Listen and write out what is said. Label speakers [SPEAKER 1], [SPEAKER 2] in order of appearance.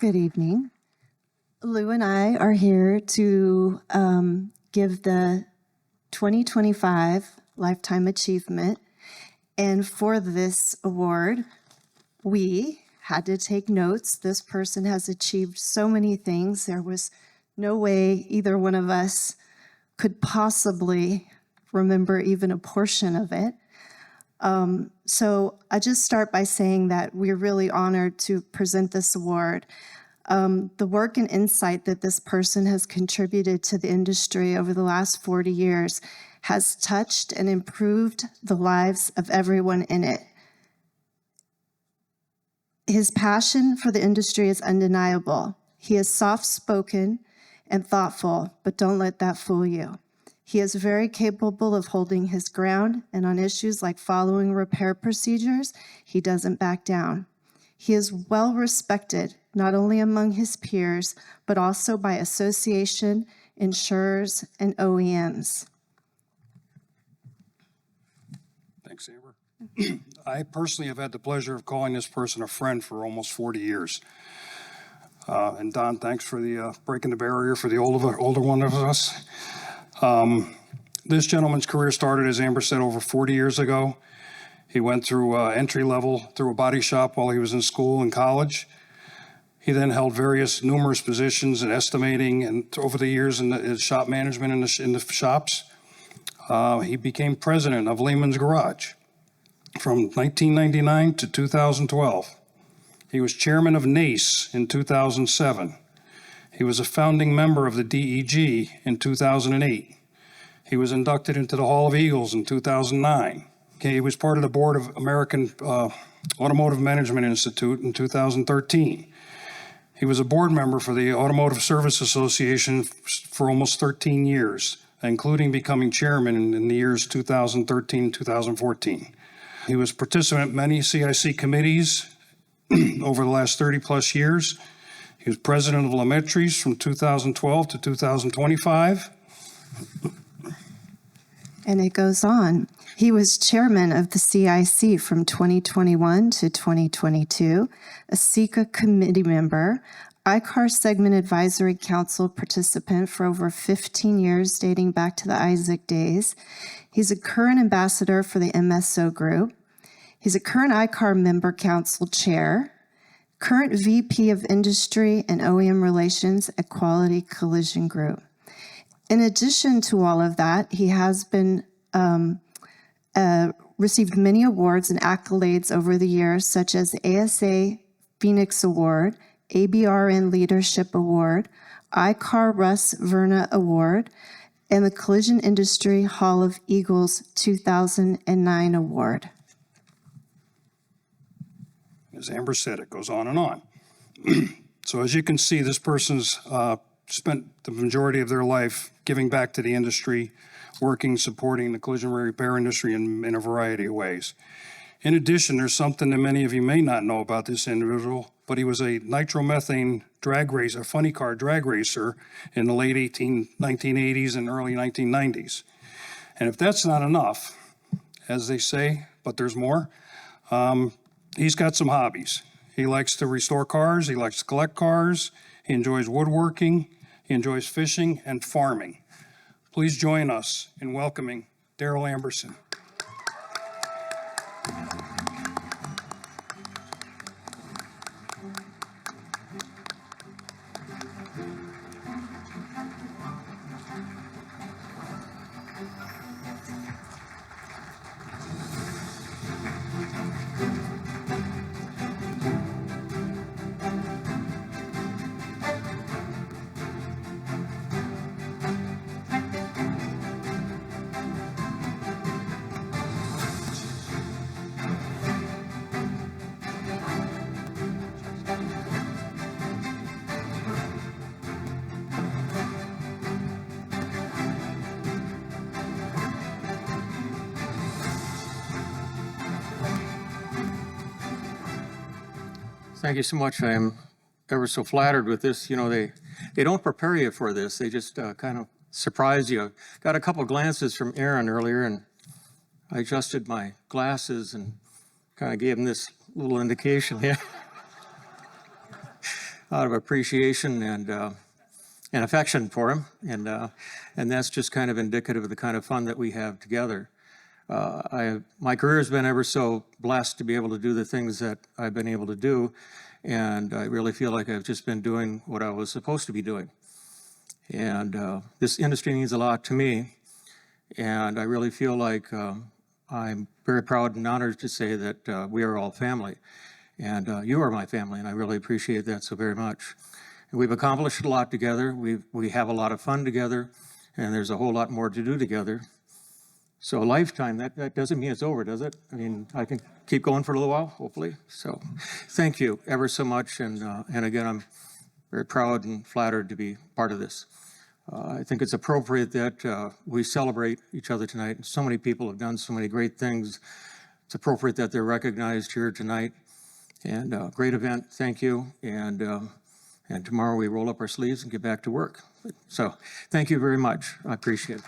[SPEAKER 1] Good evening. Lou and I are here to give the 2025 Lifetime Achievement. And for this award, we had to take notes. This person has achieved so many things. There was no way either one of us could possibly remember even a portion of it. So I just start by saying that we're really honored to present this award. The work and insight that this person has contributed to the industry over the last 40 years has touched and improved the lives of everyone in it. His passion for the industry is undeniable. He is soft-spoken and thoughtful, but don't let that fool you. He is very capable of holding his ground, and on issues like following repair procedures, he doesn't back down. He is well respected, not only among his peers, but also by association, insurers, and OEMs.
[SPEAKER 2] Thanks, Amber. I personally have had the pleasure of calling this person a friend for almost 40 years. And Don, thanks for the breaking the barrier for the older one of us. This gentleman's career started, as Amber said, over 40 years ago. He went through entry level through a body shop while he was in school and college. He then held numerous positions in estimating and over the years in the shop management in the shops. He became president of Lehman's Garage from 1999 to 2012. He was chairman of NACE in 2007. He was a founding member of the DEG in 2008. He was inducted into the Hall of Eagles in 2009. He was part of the board of American Automotive Management Institute in 2013. He was a board member for the Automotive Service Association for almost 13 years, including becoming chairman in the years 2013 and 2014. He was participant in many CIC committees over the last 30 plus years. He was president of Lametries from 2012 to 2025.
[SPEAKER 1] And it goes on. He was chairman of the CIC from 2021 to 2022, a SECA committee member, ICAR Segment Advisory Council participant for over 15 years, dating back to the Isaac days. He's a current ambassador for the MSO Group. He's a current ICAR member council chair, current VP of Industry and OEM Relations at Quality Collision Group. In addition to all of that, he has been received many awards and accolades over the years, such as the ASA Phoenix Award, ABRN Leadership Award, ICAR Russ Verna Award, and the Collision Industry Hall of Eagles 2009 Award.
[SPEAKER 2] As Amber said, it goes on and on. So as you can see, this person's spent the majority of their life giving back to the industry, working, supporting the collision repair industry in a variety of ways. In addition, there's something that many of you may not know about this individual, but he was a nitromethane drag racer, a funny car drag racer in the late 1980s and early 1990s. And if that's not enough, as they say, but there's more, he's got some hobbies. He likes to restore cars, he likes to collect cars, he enjoys woodworking, he enjoys fishing and farming. Please join us in welcoming Darrel Amberson.
[SPEAKER 3] Thank you so much. I am ever so flattered with this. You know, they don't prepare you for this. They just kind of surprise you. Got a couple glances from Aaron earlier, and I adjusted my glasses and kind of gave him this little indication. Yeah. out of appreciation and affection for him, and that's just kind of indicative of the kind of fun that we have together. My career has been ever so blessed to be able to do the things that I've been able to do, and I really feel like I've just been doing what I was supposed to be doing. And this industry means a lot to me, and I really feel like I'm very proud and honored to say that we are all family, and you are my family, and I really appreciate that so very much. And we've accomplished a lot together. We have a lot of fun together, and there's a whole lot more to do together. So a lifetime, that doesn't mean it's over, does it? I mean, I can keep going for a little while, hopefully. So thank you ever so much, and again, I'm very proud and flattered to be part of this. I think it's appropriate that we celebrate each other tonight. So many people have done so many great things. It's appropriate that they're recognized here tonight. And great event, thank you. And tomorrow we roll up our sleeves and get back to work. So thank you very much. I appreciate it.